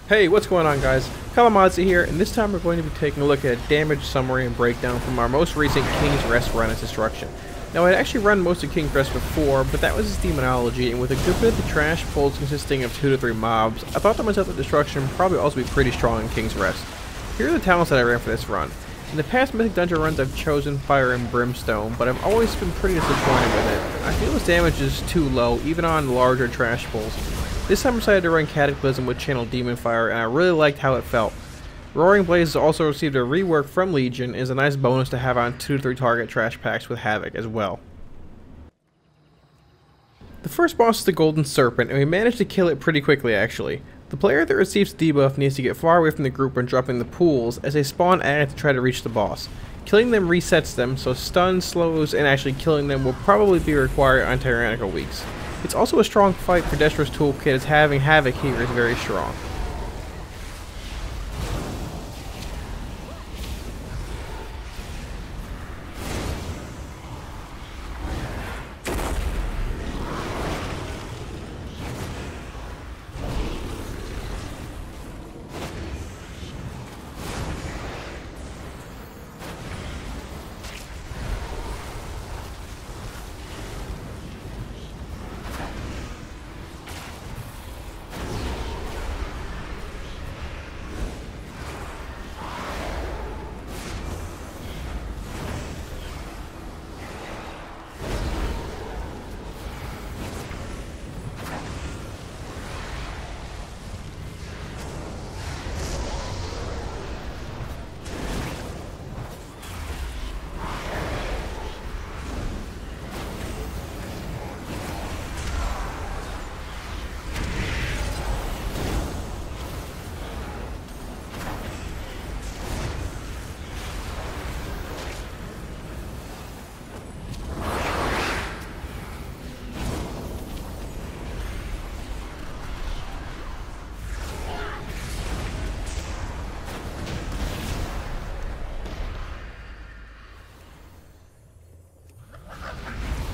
Hey, what's going on, guys? Kalamazi here, and this time we're going to be taking a look at a damage summary and breakdown from our most recent King's Rest run as Destruction. Now, I'd actually run most of King's Rest before, but that was his demonology, and with a good bit of the trash pulls consisting of 2 to 3 mobs, I thought to myself that Destruction would probably also be pretty strong in King's Rest. Here are the talents that I ran for this run. In the past Mythic dungeon runs I've chosen Fire and Brimstone, but I've always been pretty disappointed with it. I feel his damage is too low, even on larger trash pulls. This time I decided to run Cataclysm with Channel Demon Fire, and I really liked how it felt. Roaring Blaze also received a rework from Legion and is a nice bonus to have on 2 to 3 target trash packs with Havoc as well. The first boss is the Golden Serpent, and we managed to kill it pretty quickly actually. The player that receives debuff needs to get far away from the group when dropping the pools, as they spawn ads to try to reach the boss. Killing them resets them, so stun, slows, and actually killing them will probably be required on Tyrannical weeks. It's also a strong fight for Destra's toolkit, as having Havoc here is very strong.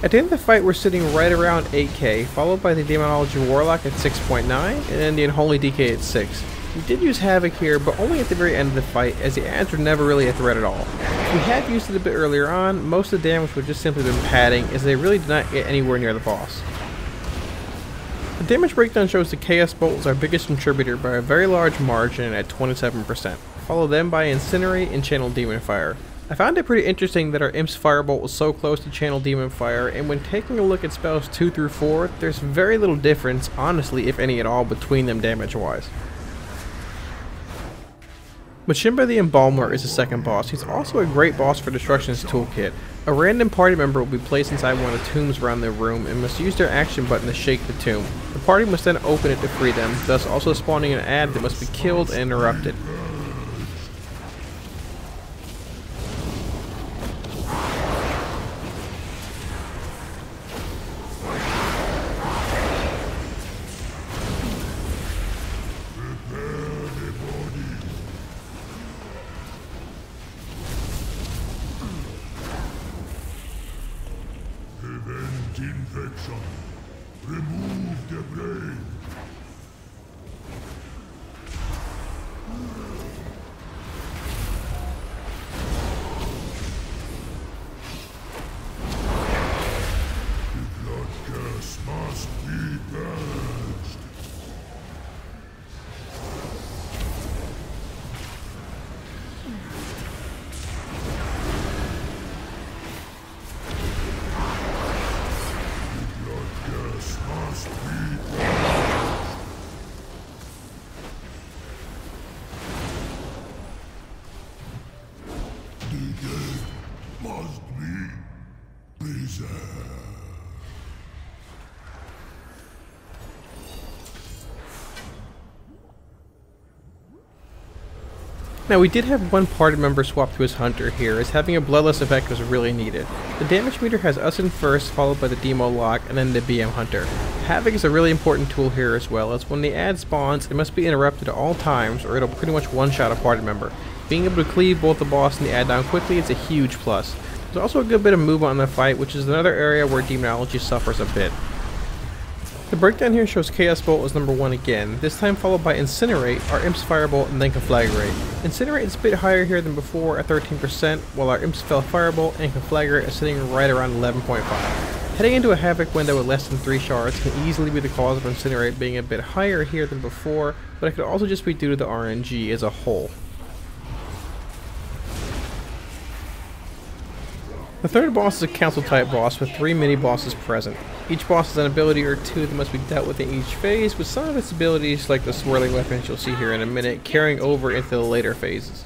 At the end of the fight, we're sitting right around 8k, followed by the Demonology Warlock at 6.9, and then the Unholy DK at 6. We did use Havoc here, but only at the very end of the fight, as the ads were never really a threat at all. If we had used it a bit earlier on, most of the damage would just simply been padding, as they really did not get anywhere near the boss. The damage breakdown shows the Chaos Bolt is our biggest contributor by a very large margin at 27%, followed then by Incinerate and Channel Demon Fire. I found it pretty interesting that our Imp's Firebolt was so close to Channel Demon Fire, and when taking a look at spells 2 through 4, there's very little difference, honestly if any at all, between them damage wise. Machimba the Embalmer is the second boss. He's also a great boss for Destruction's toolkit. A random party member will be placed inside one of the tombs around the room and must use their action button to shake the tomb. The party must then open it to free them, thus also spawning an ad that must be killed and interrupted. Infection. Remove the brain. The blood curse must be purged. Must be preserved. Now we did have one party member swap to his Hunter here, as having a bloodless effect was really needed. The damage meter has us in first, followed by the Demo Lock, and then the BM Hunter. Havoc is a really important tool here as well, as when the ad spawns, it must be interrupted at all times or it'll pretty much one-shot a party member. Being able to cleave both the boss and the ad down quickly is a huge plus. There's also a good bit of movement on the fight, which is another area where Demonology suffers a bit. The breakdown here shows Chaos Bolt as number 1 again, this time followed by Incinerate, our Imp's Firebolt, and then Conflagrate. Incinerate is a bit higher here than before at 13%, while our Imp's Firebolt and Conflagrate are sitting right around 11.5. Heading into a Havoc window with less than 3 shards can easily be the cause of Incinerate being a bit higher here than before, but it could also just be due to the RNG as a whole. The third boss is a council type boss with 3 mini bosses present. Each boss has an ability or 2 that must be dealt with in each phase, with some of its abilities, like the swirling weapons you'll see here in a minute, carrying over into the later phases.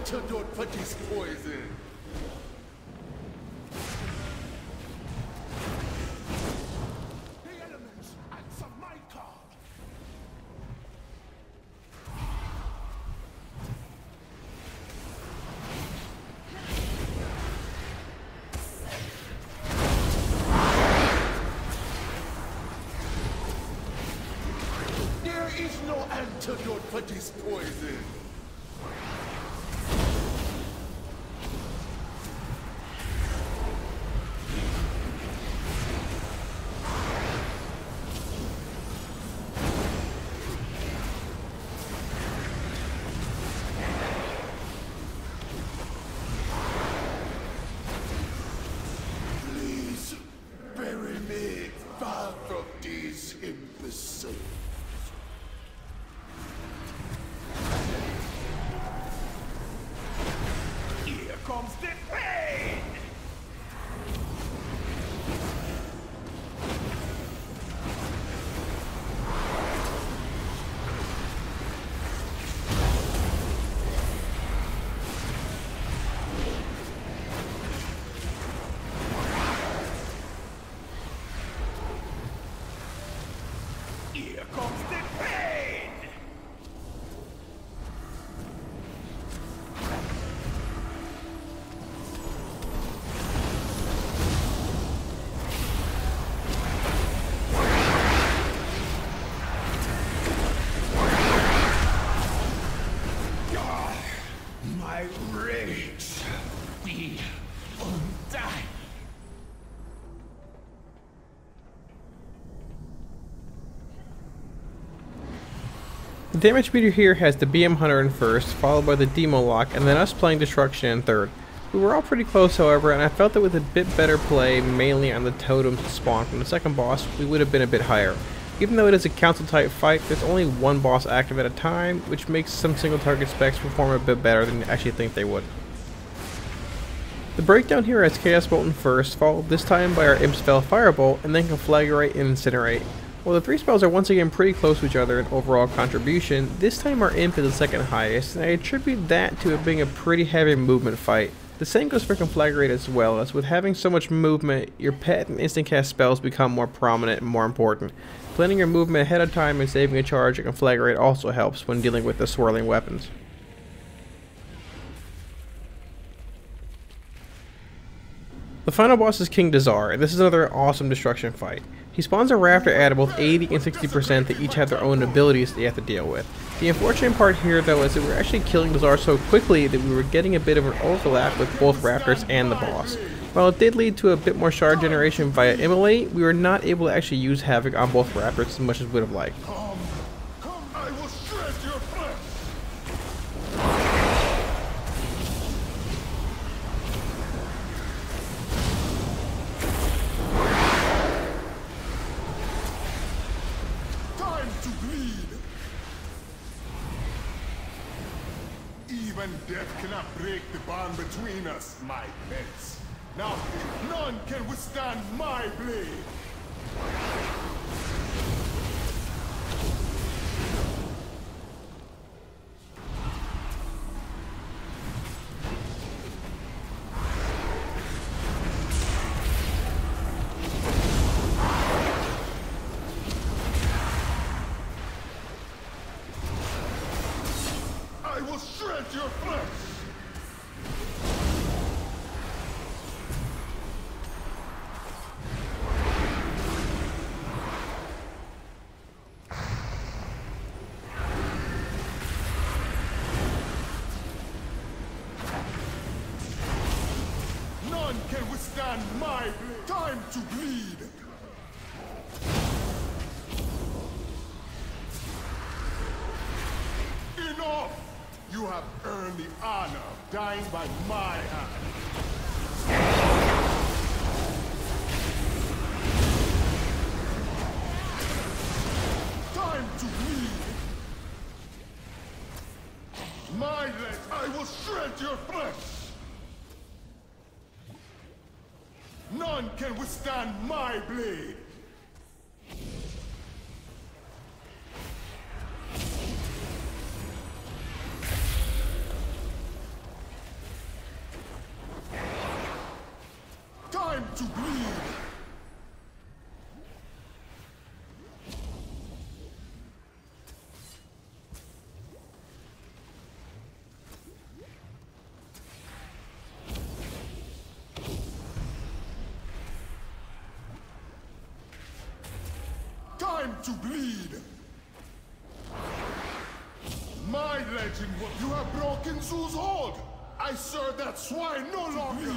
Antidote for this poison. The elements answer my call. There is no antidote for this poison. The damage meter here has the BM Hunter in first, followed by the Demo Lock, and then us playing Destruction in third. We were all pretty close, however, and I felt that with a bit better play, mainly on the totems to spawn from the second boss, we would have been a bit higher. Even though it is a council type fight, there's only one boss active at a time, which makes some single target specs perform a bit better than you actually think they would. The breakdown here has Chaos Bolt in first, followed this time by our Imp's Firebolt, and then Conflagrate and Incinerate. While the 3 spells are once again pretty close to each other in overall contribution, this time our Imp is the second highest, and I attribute that to it being a pretty heavy movement fight. The same goes for Conflagrate as well, as with having so much movement, your pet and instant cast spells become more prominent and more important. Planning your movement ahead of time and saving a charge at Conflagrate also helps when dealing with the swirling weapons. The final boss is King Dazar, and this is another awesome destruction fight. He spawns a raptor at both 80 and 60% that each have their own abilities that you have to deal with. The unfortunate part here though is that we're actually killing Dazar so quickly that we were getting a bit of an overlap with both raptors and the boss. While it did lead to a bit more shard generation via Immolate, we were not able to actually use Havoc on both raptors as much as we would have liked. I will shred your flesh. Even death cannot break the bond between us, my pets. Now, none can withstand my blade. None can withstand my blade. Time to bleed. Enough! You have earned the honor of dying by my hand. Time to bleed. My legs, I will shred your flesh. None can withstand my blade. Time to bleed. Time to bleed. My legend, you have broken Zeus' hold. I serve that swine no longer.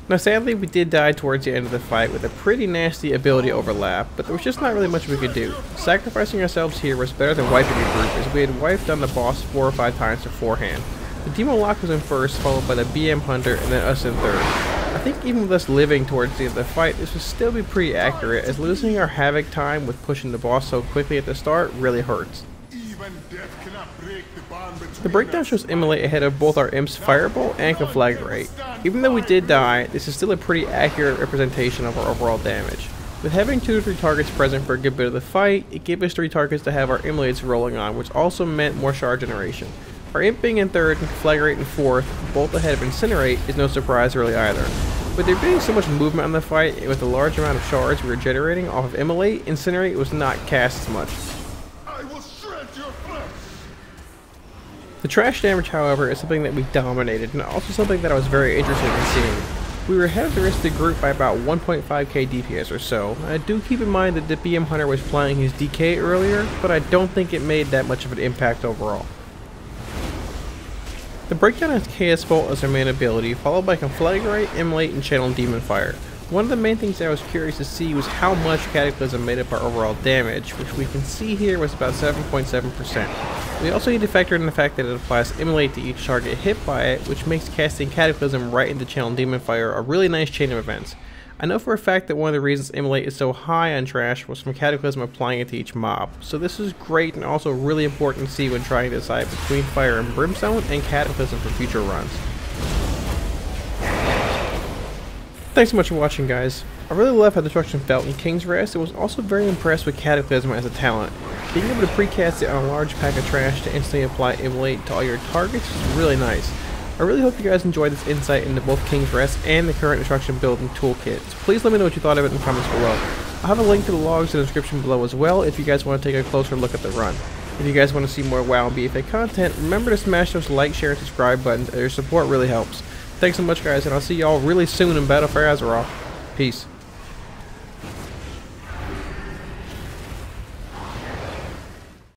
Now sadly we did die towards the end of the fight with a pretty nasty ability overlap, but there was just not really much we could do. Sacrificing ourselves here was better than wiping a group, as we had wiped on the boss 4 or 5 times beforehand. The Demon Lock was in first, followed by the BM Hunter, and then us in third. I think even with us living towards the end of the fight, this would still be pretty accurate, as losing our Havoc time with pushing the boss so quickly at the start really hurts. Even death cannot break the bond between The breakdown shows Immolate ahead of both our Imps Firebolt and Conflagrate. Even though we did die, this is still a pretty accurate representation of our overall damage. With having 2 to 3 targets present for a good bit of the fight, it gave us 3 targets to have our Immolates rolling on, which also meant more shard generation. Our Imp being in third and Conflagrate in fourth, both ahead of Incinerate, is no surprise really either. With there being so much movement on the fight, and with the large amount of shards we were generating off of Immolate, Incinerate was not cast as much. I will shred your flesh. The trash damage, however, is something that we dominated, and also something that I was very interested in seeing. We were ahead of the rest of the group by about 1.5k DPS or so. I do keep in mind that the BM Hunter was playing his DK earlier, but I don't think it made that much of an impact overall. The breakdown has Chaos Bolt as our main ability, followed by Conflagrate, Immolate, and Channel Demon Fire. One of the main things I was curious to see was how much Cataclysm made up our overall damage, which we can see here was about 7.7%. We also need to factor in the fact that it applies Immolate to each target hit by it, which makes casting Cataclysm right into Channel Demon Fire a really nice chain of events. I know for a fact that one of the reasons Immolate is so high on trash was from Cataclysm applying it to each mob, so this is great and also really important to see when trying to decide between Fire and Brimstone and Cataclysm for future runs. Thanks so much for watching, guys. I really love how Destruction felt in King's Rest. I was also very impressed with Cataclysm as a talent. Being able to precast it on a large pack of trash to instantly apply Immolate to all your targets is really nice. I really hope you guys enjoyed this insight into both King's Rest and the current Destruction build and toolkit, so please let me know what you thought of it in the comments below. I'll have a link to the logs in the description below as well if you guys want to take a closer look at the run. If you guys want to see more WoW and BFA content, remember to smash those like, share, and subscribe buttons. Your support really helps. Thanks so much, guys, and I'll see y'all really soon in Battle for Azeroth. Peace.